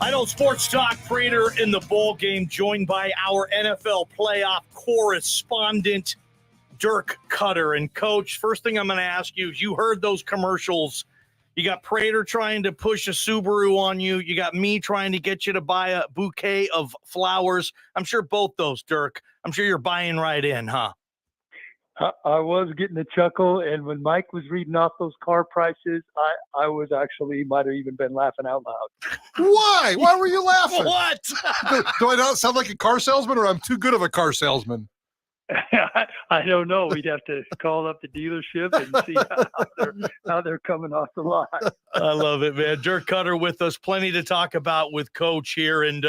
Idol Sports Talk, Prater in the Bowl Game, joined by our NFL playoff correspondent, Dirk Koetter. And Coach, first thing I'm going to ask you is, you heard those commercials. You got Prater trying to push a Subaru on you. You got me trying to get you to buy a bouquet of flowers. I'm sure both those, Dirk. I'm sure you're buying right in, huh? I was getting a chuckle, and when Mike was reading off those car prices, I was actually might have even been laughing out loud. Why? Why were you laughing? What? Do I not sound like a car salesman, or I'm too good of a car salesman? I don't know. We'd have to call up the dealership and see how they're coming off the line. I love it, man. Dirk Koetter with us. Plenty to talk about with Coach here. And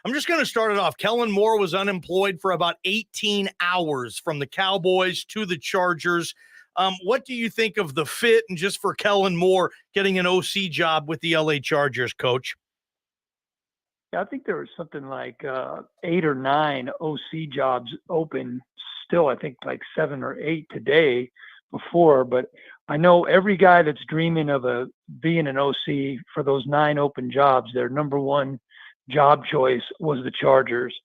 I'm just going to start it off. Kellen Moore was unemployed for about 18 hours from the Cowboys to the Chargers. What do you think of the fit and just for Kellen Moore getting an OC job with the LA Chargers, Coach? Yeah, I think there was something like 8 or 9 OC jobs open still. I think like 7 or 8 today before. But I know every guy that's dreaming of being an OC for those 9 open jobs, their number one job choice was the Chargers.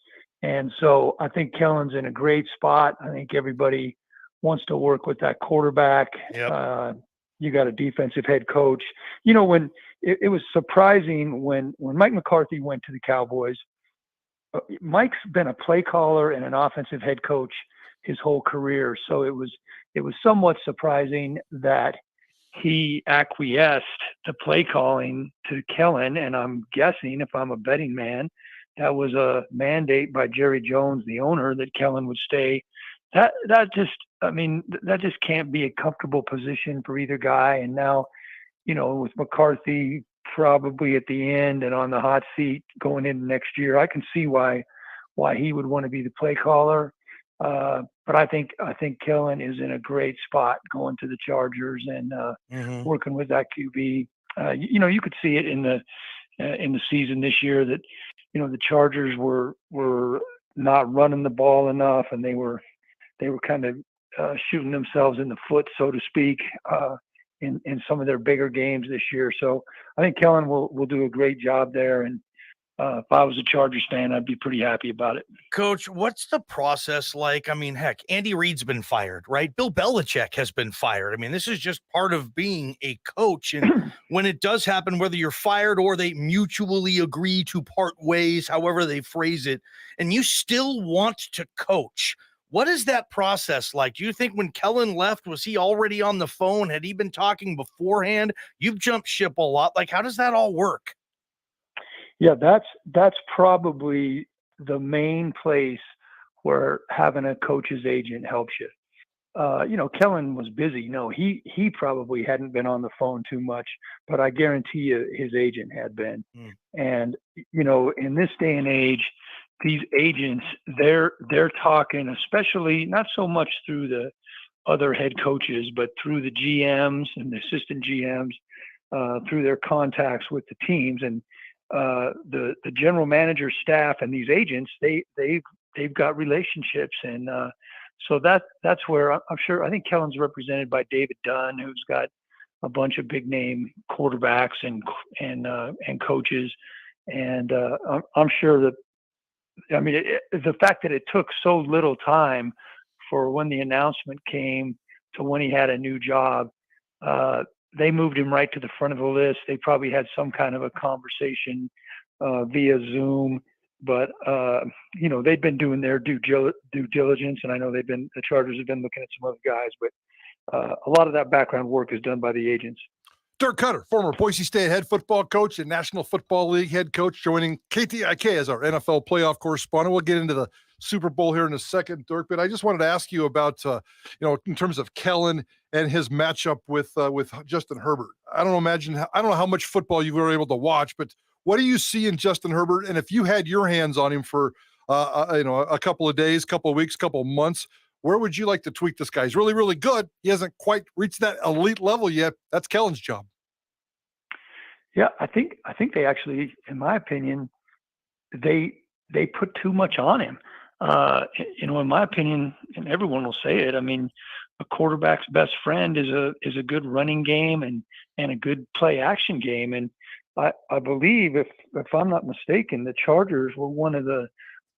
And so I think Kellen's in a great spot. I think everybody wants to work with that quarterback. Yep. You got a defensive head coach. You know, when it was surprising when Mike McCarthy went to the Cowboys. Mike's been a play caller and an offensive head coach his whole career. So it was somewhat surprising that he acquiesced to play calling to Kellen. And I'm guessing, if I'm a betting man, that was a mandate by Jerry Jones, the owner, that Kellen would stay. That just can't be a comfortable position for either guy. And now, you know, with McCarthy probably at the end and on the hot seat going into next year, I can see why he would want to be the play caller. But I think Kellen is in a great spot going to the Chargers and working with that QB. You know, you could see it in the season this year that, you know, the Chargers were not running the ball enough, and they were kind of shooting themselves in the foot, so to speak, in some of their bigger games this year. So I think Kellen will do a great job there. And if I was a Chargers fan, I'd be pretty happy about it. Coach, what's the process like? I mean, heck, Andy Reid's been fired, right? Bill Belichick has been fired. I mean, this is just part of being a coach. And when it does happen, whether you're fired or they mutually agree to part ways, however they phrase it, and you still want to coach, what is that process like? Do you think when Kellen left, was he already on the phone? Had he been talking beforehand? You've jumped ship a lot. Like, how does that all work? Yeah, that's probably the main place where having a coach's agent helps you. You know, Kellen was busy. No, he probably hadn't been on the phone too much, but I guarantee you his agent had been. And, you know, in this day and age, these agents, they're talking, especially not so much through the other head coaches, but through the GMs and the assistant GMs, through their contacts with the teams. And the general manager staff and these agents, they've got relationships. And so that's where I think Kellen's represented by David Dunn, who's got a bunch of big name quarterbacks and coaches. And I'm sure that, I mean, the fact that it took so little time for when the announcement came to when he had a new job, they moved him right to the front of the list. They probably had some kind of a conversation via Zoom, but you know, they've been doing their due diligence, and I know the Chargers have been looking at some other guys, but a lot of that background work is done by the agents. Dirk Koetter, former Boise State head football coach and National Football League head coach, joining KTIK as our NFL playoff correspondent. We'll get into the Super Bowl here in a second, Dirk, but I just wanted to ask you about, you know, in terms of Kellen and his matchup with Justin Herbert. I don't know how much football you were able to watch, but what do you see in Justin Herbert? And if you had your hands on him for, you know, a couple of days, couple of weeks, couple of months, where would you like to tweak this guy? He's really, really good. He hasn't quite reached that elite level yet. That's Kellen's job. Yeah, I think they actually, in my opinion, they put too much on him. You know, in my opinion, and everyone will say it, I mean, a quarterback's best friend is a good running game and a good play action game. And I believe, if I'm not mistaken, the Chargers were one of the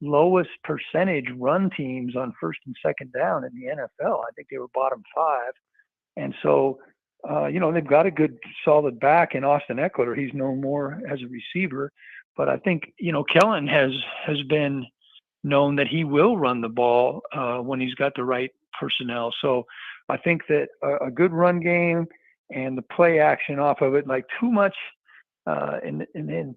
lowest percentage run teams on first and second down in the NFL. I think they were bottom 5. And so, they've got a good solid back in Austin Eckler. He's known more as a receiver, but I think, Kellen has been known that he will run the ball when he's got the right personnel. So I think that a good run game and the play action off of it, like too much in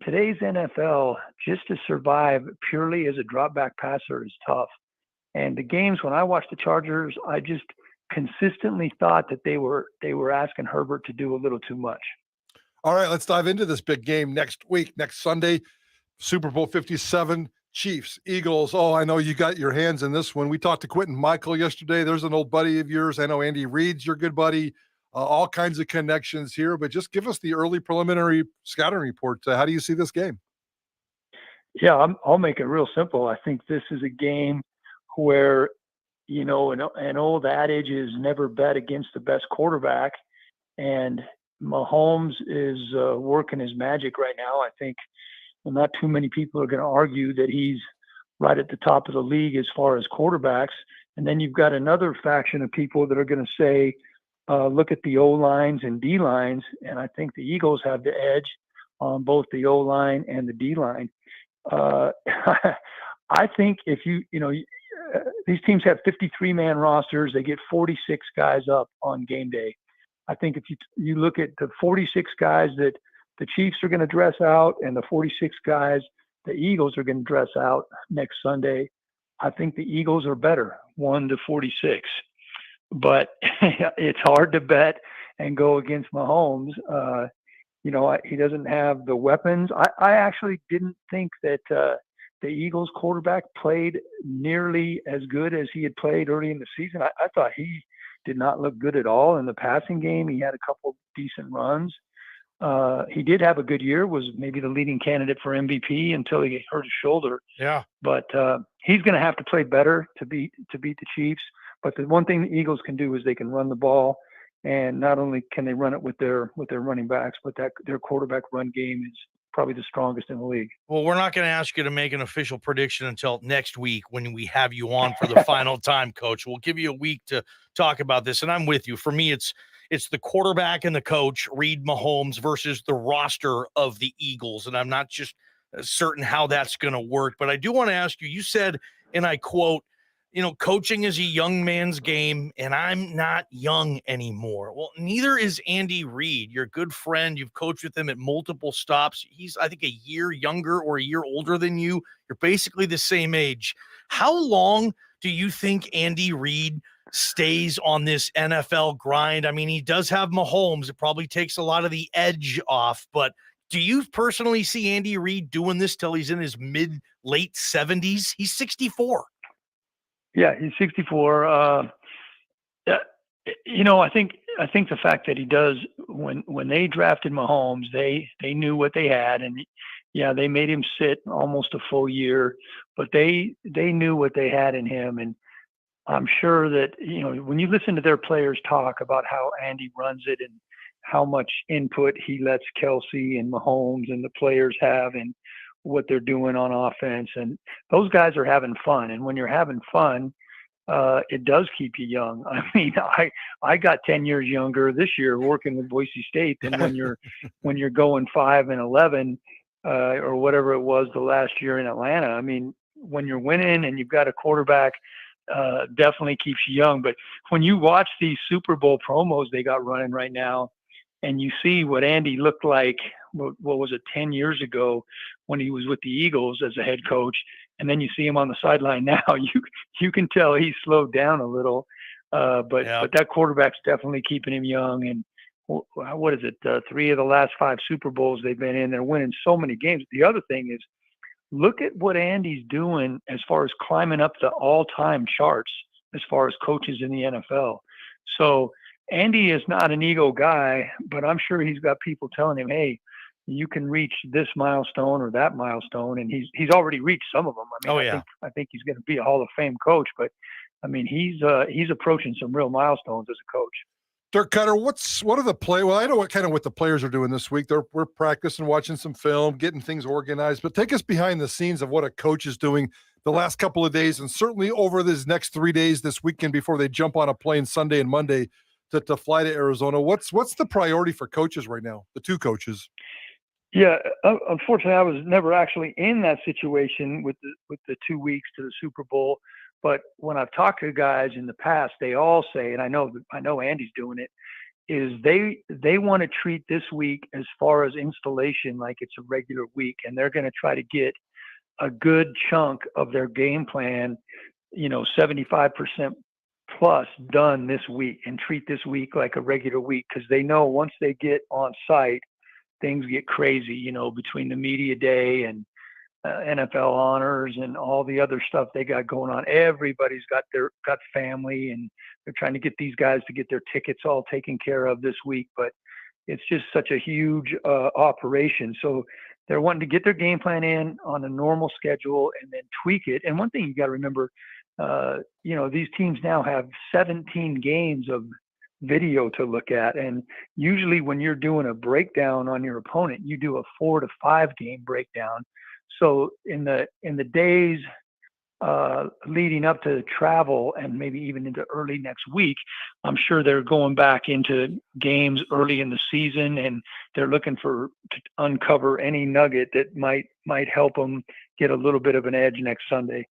today's NFL, just to survive purely as a drop back passer is tough. And the games when I watched the Chargers, I just consistently thought that they were asking Herbert to do a little too much. All right, let's dive into this big game next week, next Sunday, Super Bowl 57, Chiefs, Eagles. Oh, I know you got your hands in this one. We talked to Quentin Michael yesterday. There's an old buddy of yours. I know Andy Reid's your good buddy. All kinds of connections here, but just give us the early preliminary scouting report. How do you see this game? Yeah, I'll make it real simple. I think this is a game where, an old adage is never bet against the best quarterback. And Mahomes is working his magic right now. I think not too many people are going to argue that he's right at the top of the league as far as quarterbacks. And then you've got another faction of people that are going to say, look at the O-lines and D-lines. And I think the Eagles have the edge on both the O-line and the D-line. I think if these teams have 53-man rosters, they get 46 guys up on game day. I think if you look at the 46 guys that the Chiefs are going to dress out and the 46 guys the Eagles are going to dress out next Sunday, I think the Eagles are better, 1-46. But it's hard to bet and go against Mahomes. He doesn't have the weapons. I actually didn't think that the Eagles quarterback played nearly as good as he had played early in the season. I thought he did not look good at all in the passing game. He had a couple decent runs. He did have a good year, was maybe the leading candidate for MVP until he hurt his shoulder. Yeah. But he's going to have to play better to beat the Chiefs. But the one thing the Eagles can do is they can run the ball, and not only can they run it with their running backs, but their quarterback run game is probably the strongest in the league. Well, we're not going to ask you to make an official prediction until next week when we have you on for the final time, Coach. We'll give you a week to talk about this, and I'm with you. For me, it's the quarterback and the coach, Reid Mahomes, versus the roster of the Eagles, and I'm not just certain how that's going to work. But I do want to ask you, you said, and I quote, coaching is a young man's game, and I'm not young anymore. Well, neither is Andy Reid, your good friend. You've coached with him at multiple stops. He's, I think, a year younger or a year older than you. You're basically the same age. How long do you think Andy Reid stays on this NFL grind? I mean, he does have Mahomes. It probably takes a lot of the edge off, but do you personally see Andy Reid doing this till he's in his late 70s? He's 64. Yeah, he's 64. I think the fact that he does, when they drafted Mahomes, they knew what they had, and yeah, they made him sit almost a full year, but they knew what they had in him. And I'm sure that, when you listen to their players talk about how Andy runs it and how much input he lets Kelsey and Mahomes and the players have and what they're doing on offense, and those guys are having fun. And when you're having fun, it does keep you young. I mean, I got 10 years younger this year working with Boise State than when you're going 5-11 or whatever it was the last year in Atlanta. I mean, when you're winning and you've got a quarterback, definitely keeps you young. But when you watch these Super Bowl promos they got running right now, and you see what Andy looked like, what was it, 10 years ago when he was with the Eagles as a head coach, and then you see him on the sideline now, you can tell he's slowed down a little. But that quarterback's definitely keeping him young. And what is it? 3 of the last 5 Super Bowls they've been in, they're winning so many games. The other thing is, look at what Andy's doing as far as climbing up the all-time charts as far as coaches in the NFL. So Andy is not an ego guy, but I'm sure he's got people telling him, hey, you can reach this milestone or that milestone, and he's already reached some of them. I mean, I think he's going to be a Hall of Fame coach, but I mean, he's approaching some real milestones as a coach. Dirk Koetter, what are the play? Well, I know what the players are doing this week. We're practicing, watching some film, getting things organized. But take us behind the scenes of what a coach is doing the last couple of days, and certainly over these next 3 days this weekend before they jump on a plane Sunday and Monday to fly to Arizona. What's the priority for coaches right now? The two coaches. Yeah, unfortunately, I was never actually in that situation with the 2 weeks to the Super Bowl. But when I've talked to guys in the past, they all say, and I know Andy's doing it, is they want to treat this week as far as installation like it's a regular week, and they're going to try to get a good chunk of their game plan, 75% plus done this week, and treat this week like a regular week, because they know once they get on site, things get crazy, between the media day and NFL honors and all the other stuff they got going on. Everybody's got family, and they're trying to get these guys to get their tickets all taken care of this week. But it's just such a huge operation. So they're wanting to get their game plan in on a normal schedule and then tweak it. And one thing you got to remember, these teams now have 17 games of video to look at. And usually when you're doing a breakdown on your opponent, you do a 4 to 5 game breakdown. So in the days leading up to travel and maybe even into early next week, I'm sure they're going back into games early in the season, and they're looking to uncover any nugget that might help them get a little bit of an edge next Sunday.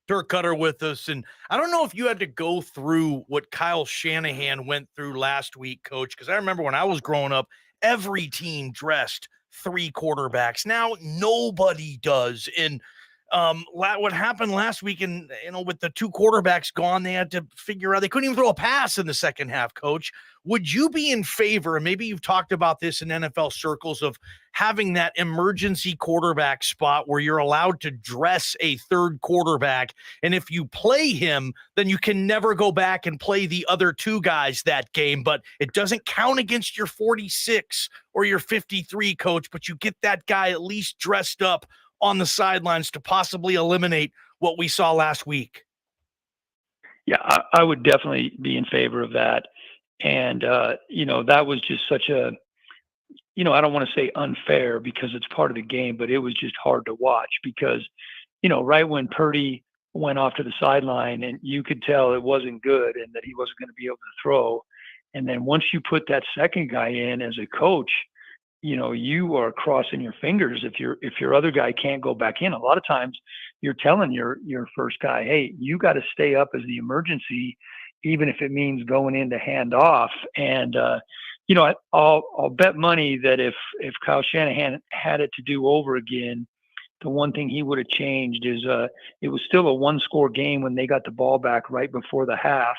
Dirk Koetter with us, and I don't know if you had to go through what Kyle Shanahan went through last week, Coach, because I remember when I was growing up, every team dressed 3 quarterbacks. Now nobody does. And what happened last week, and with the 2 quarterbacks gone, they had to figure out they couldn't even throw a pass in the second half. Coach, would you be in favor, and maybe you've talked about this in NFL circles, of having that emergency quarterback spot where you're allowed to dress a third quarterback, and if you play him, then you can never go back and play the other 2 guys that game, but it doesn't count against your 46 or your 53, Coach, but you get that guy at least dressed up on the sidelines to possibly eliminate what we saw last week? Yeah, I would definitely be in favor of that. And, that was just such a, I don't want to say unfair because it's part of the game, but it was just hard to watch because, right when Purdy went off to the sideline and you could tell it wasn't good and that he wasn't going to be able to throw. And then once you put that second guy in as a coach, you are crossing your fingers if your other guy can't go back in. A lot of times you're telling your first guy, hey, you got to stay up as the emergency, even if it means going in to hand off. And, I'll bet money that if Kyle Shanahan had it to do over again, the one thing he would have changed is it was still a 1-score game when they got the ball back right before the half.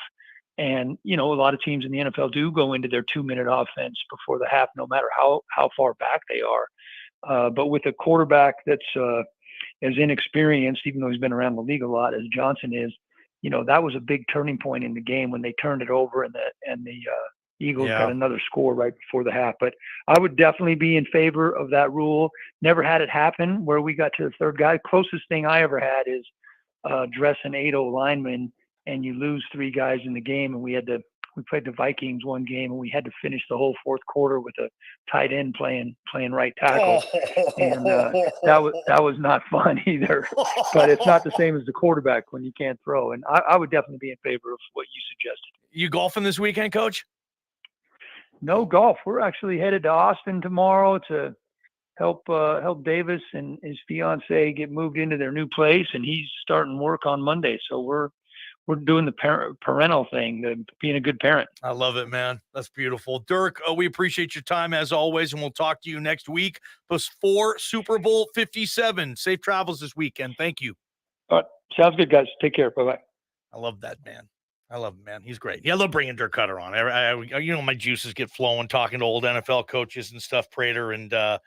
And, a lot of teams in the NFL do go into their 2-minute offense before the half, no matter how far back they are. But with a quarterback that's as inexperienced, even though he's been around the league a lot, as Johnson is, that was a big turning point in the game when they turned it over and the Eagles got another score right before the half. But I would definitely be in favor of that rule. Never had it happen where we got to the third guy. Closest thing I ever had is dressing 8 linemen, and you lose 3 guys in the game. And we played the Vikings one game, and we had to finish the whole fourth quarter with a tight end playing right tackle. And that was not fun either, but it's not the same as the quarterback when you can't throw. And I would definitely be in favor of what you suggested. You golfing this weekend, Coach? No golf. We're actually headed to Austin tomorrow to help Davis and his fiance get moved into their new place, and he's starting work on Monday. So we're doing the parental thing, being a good parent. I love it, man. That's beautiful. Dirk, we appreciate your time as always, and we'll talk to you next week before Super Bowl 57. Safe travels this weekend. Thank you. All right. Sounds good, guys. Take care. Bye-bye. I love that, man. I love him, man. He's great. Yeah, I love bringing Dirk Koetter on. My juices get flowing talking to old NFL coaches and stuff, Prater. And, a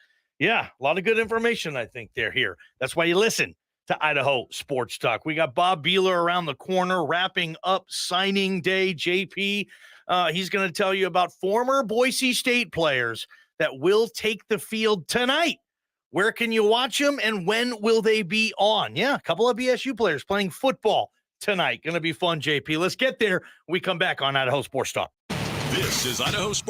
lot of good information, I think, here. That's why you listen to Idaho Sports Talk. We got Bob Beeler around the corner wrapping up signing day. JP, he's going to tell you about former Boise State players that will take the field tonight. Where can you watch them, and when will they be on? Yeah, a couple of BSU players playing football tonight. Going to be fun, JP. Let's get there when we come back on Idaho Sports Talk. This is Idaho Sports.